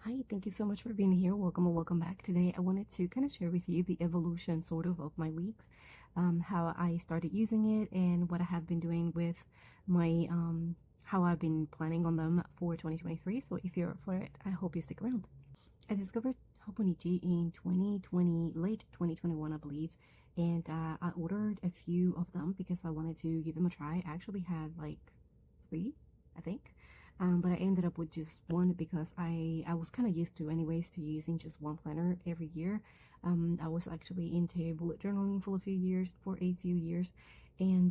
Hi, thank you so much for being here. Welcome and welcome back. Today I wanted to kind of share with you the evolution sort of my weeks, how I started using it and what I have been doing with my how I've been planning on them for 2023. So if you're up for it, I hope you stick around. I discovered Hobonichi in 2020, late 2021 I believe, and I ordered a few of them because I wanted to give them a try. I actually had like 3, I think. But I ended up with just one because I was kind of used to anyways to using just one planner every year. I was actually into bullet journaling for a few years, and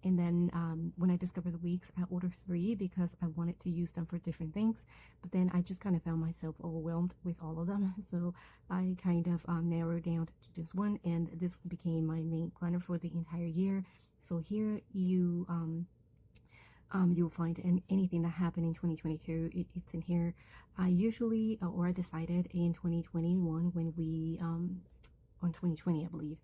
then when I discovered the weeks, I ordered 3 because I wanted to use them for different things. But then I just kind of found myself overwhelmed with all of them, so I kind of narrowed down to just one, and this became my main planner for the entire year. So here you'll find anything that happened in 2022, it's in here. I usually, or I decided in 2021 when we, on 2020 I believe,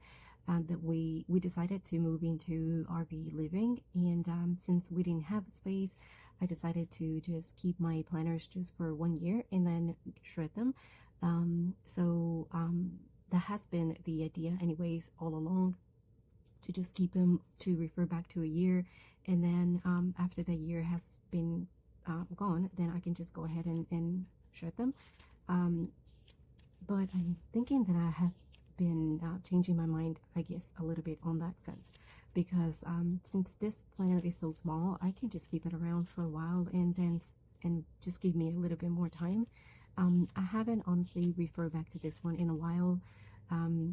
that we decided to move into RV living, and since we didn't have space, I decided to just keep my planners just for 1 year and then shred them. That has been the idea anyways all along, to just keep them to refer back to a year, and then after the year has been gone, then I can just go ahead and shred them. But I'm thinking that I have been changing my mind, I guess, a little bit on that sense, because since this planner is so small, I can just keep it around for a while and just give me a little bit more time. I haven't honestly referred back to this one in a while.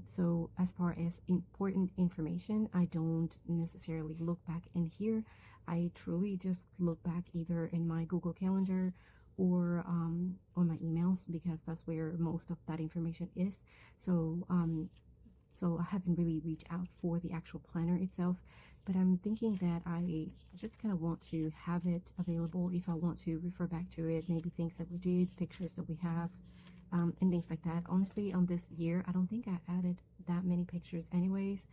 So as far as important information, I don't necessarily look back in here. I truly just look back either in my Google Calendar or on my emails, because that's where most of that information is. So I haven't really reached out for the actual planner itself, but I'm thinking that I just kind of want to have it available if I want to refer back to it, maybe things that we did, pictures that we have, and things like that. Honestly, on this year, I don't think I added that many pictures anyways,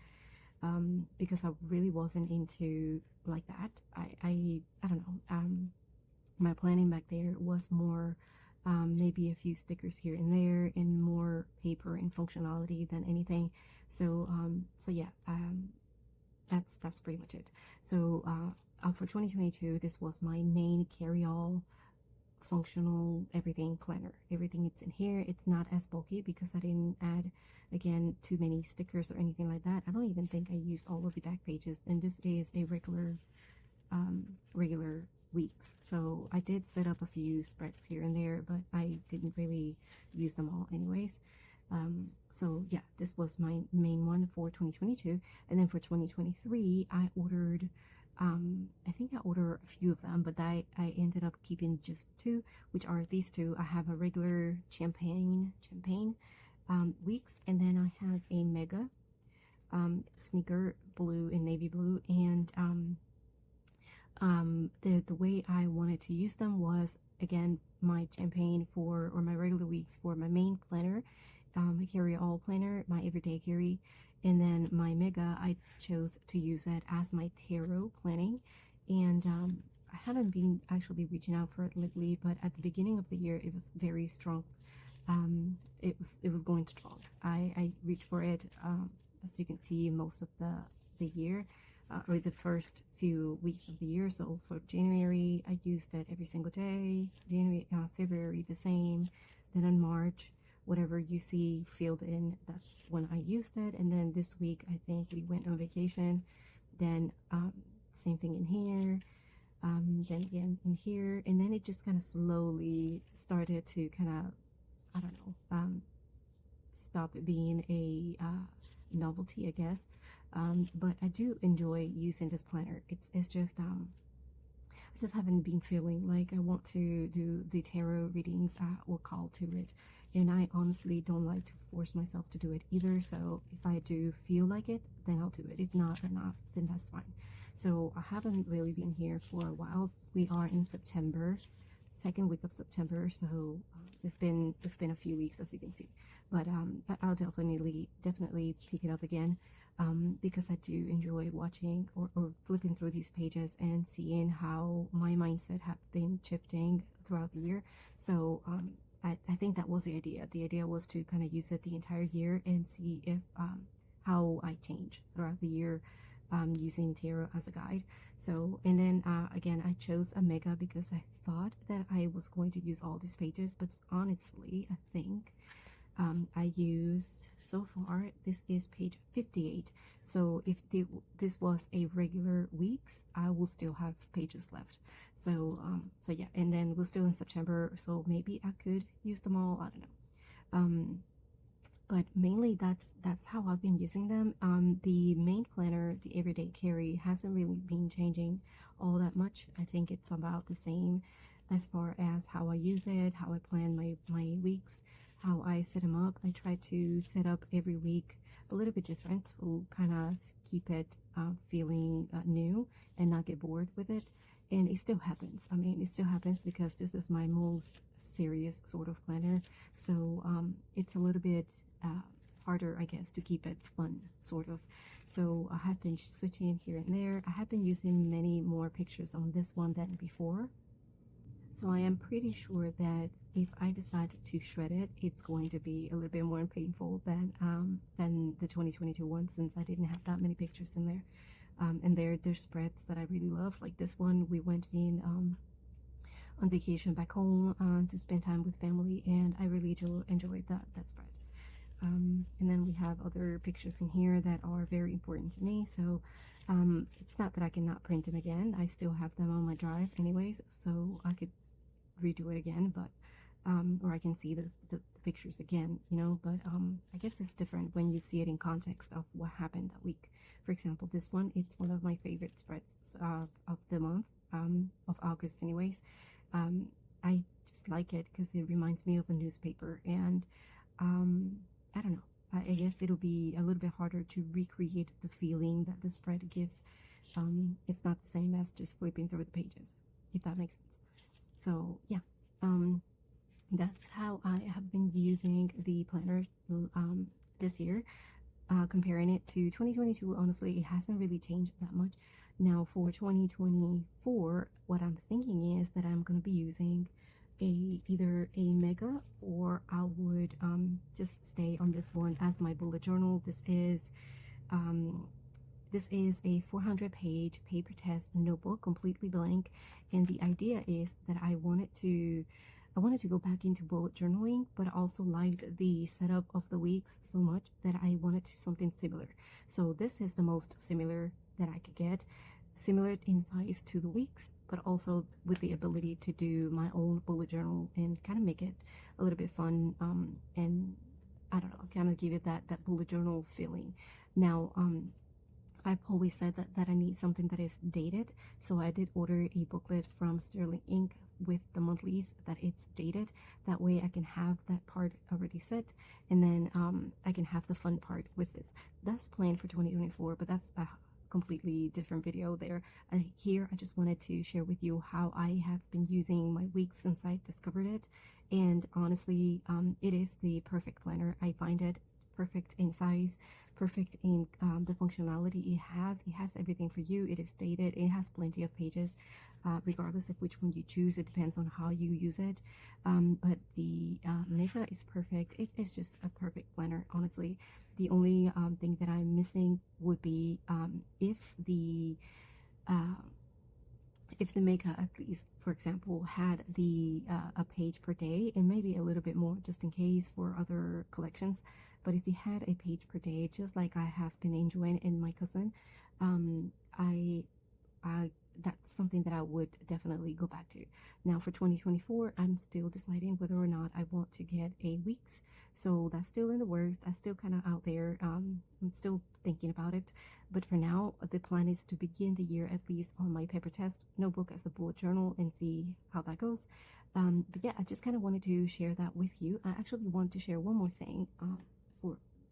because I really wasn't into like that. I don't know. My planning back there was more maybe a few stickers here and there, and more paper and functionality than anything. So yeah, that's pretty much it. So for 2022, this was my main carry-all functional everything planner. Everything it's in here. It's not as bulky because I didn't add, again, too many stickers or anything like that. I don't even think I used all of the back pages, and this is a regular weeks, so I did set up a few spreads here and there, but I didn't really use them all anyways. So yeah, this was my main one for 2022, and then for 2023 I ordered I think I ordered a few of them, but I ended up keeping just 2, which are these 2. I have a regular champagne weeks, and then I have a mega sneaker blue and navy blue, and the way I wanted to use them was, again, my champagne or my regular weeks for my main planner, my carry-all planner, my everyday carry, and then my mega, I chose to use it as my tarot planning. And I haven't been actually reaching out for it lately, but at the beginning of the year it was very strong. It was going strong. I reached for it, as you can see, most of the year, or the first few weeks of the year. So for January, I used it every single day. February the same. Then in March, whatever you see filled in, that's when I used it. And then this week, I think we went on vacation. Then same thing in here. Then again in here, and then it just kind of slowly started to kind of, I don't know, stop being a novelty, I guess. But I do enjoy using this planner. It's just I just haven't been feeling like I want to do the tarot readings or call to it, and I honestly don't like to force myself to do it either. So if I do feel like it, then I'll do it. If not, then that's fine. So I haven't really been here for a while. We are in September, 2nd week of September, so it's been a few weeks, as you can see. But I'll definitely pick it up again, because I do enjoy watching or flipping through these pages and seeing how my mindset have been shifting throughout the year. So I think that was the idea. The idea was to kind of use it the entire year and see if how I change throughout the year using tarot as a guide. So, and then again, I chose a mega because I thought that I was going to use all these pages, but honestly, I think I used, so far, this is page 58. So if this was a regular weeks, I will still have pages left. So so yeah, and then we're still in September, so maybe I could use them all. I don't know. But mainly that's how I've been using them. The main planner, the everyday carry, hasn't really been changing all that much. I think it's about the same as far as how I use it, how I plan my weeks, how I set them up. I try to set up every week a little bit different to kind of keep it feeling new and not get bored with it. And it still happens. I mean, it still happens because this is my most serious sort of planner. So it's a little bit harder, I guess, to keep it fun, sort of. So I have been switching here and there. I have been using many more pictures on this one than before. So I am pretty sure that if I decide to shred it, it's going to be a little bit more painful than the 2022 one, since I didn't have that many pictures in there. And there's spreads that I really love. Like this one, we went in on vacation back home to spend time with family, and I really enjoyed that spread. And then we have other pictures in here that are very important to me. So it's not that I cannot print them again. I still have them on my drive anyways, so I could redo it again, but or I can see the pictures again, you know. But I guess it's different when you see it in context of what happened that week. For example, this one, it's one of my favorite spreads of the month, of August anyways. I just like it because it reminds me of a newspaper, and I don't know, I guess it'll be a little bit harder to recreate the feeling that the spread gives. It's not the same as just flipping through the pages, if that makes sense. So yeah, that's how I have been using the planner this year. Comparing it to 2022, honestly, it hasn't really changed that much. Now for 2024, what I'm thinking is that I'm going to be using either a mega, or I would just stay on this one as my bullet journal. This is a 400-page paper test notebook, completely blank, and the idea is that I wanted to go back into bullet journaling, but I also liked the setup of the weeks so much that I wanted something similar. So this is the most similar that I could get, similar in size to the weeks, but also with the ability to do my own bullet journal and kind of make it a little bit fun, and I don't know, kind of give it that bullet journal feeling. Now, I've always said that I need something that is dated, so I did order a booklet from Sterling Ink with the monthlies that it's dated. That way I can have that part already set, and then I can have the fun part with this. That's planned for 2024, but that's a completely different video there. Here I just wanted to share with you how I have been using my weeks since I discovered it, and honestly, it is the perfect planner. I find it perfect in size, perfect in the functionality it has. It has everything for you. It is dated. It has plenty of pages, regardless of which one you choose. It depends on how you use it. But the Mega is perfect. It is just a perfect planner, honestly. The only thing that I'm missing would be if the Mega, at least, for example, had the a page per day, and maybe a little bit more just in case for other collections. But if you had a page per day, just like I have been enjoying in my cousin, that's something that I would definitely go back to. Now for 2024, I'm still deciding whether or not I want to get a weeks. So that's still in the works. That's still kind of out there. I'm still thinking about it. But for now, the plan is to begin the year at least on my paper test notebook as a bullet journal and see how that goes. But yeah, I just kind of wanted to share that with you. I actually want to share one more thing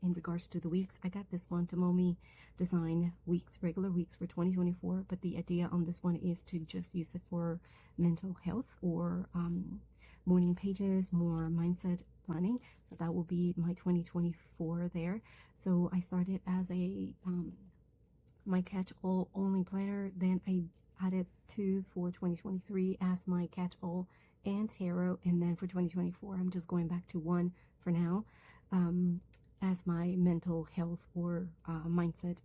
in regards to the weeks. I got this one Tomomi design weeks, regular weeks for 2024, but the idea on this one is to just use it for mental health or morning pages, more mindset planning. So that will be my 2024 there. So I started as a my catch-all only planner, then I added 2 for 2023 as my catch-all and tarot. And then for 2024, I'm just going back to one for now, as my mental health or mindset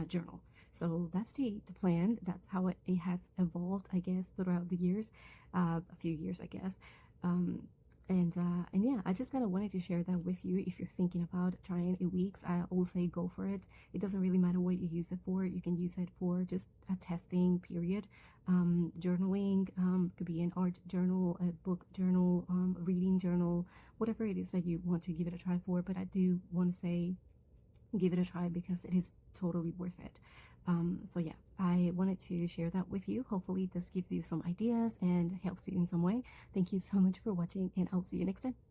journal. So that's the plan. That's how it has evolved, I guess, throughout the years, a few years, I guess. And yeah, I just kind of wanted to share that with you. If you're thinking about trying a weeks, I will say go for it. It doesn't really matter what you use it for. You can use it for just a testing period. Journaling, could be an art journal, a book journal, a reading journal, whatever it is that you want to give it a try for. But I do want to say give it a try because it is totally worth it. So yeah, I wanted to share that with you. Hopefully this gives you some ideas and helps you in some way. Thank you so much for watching, and I'll see you next time.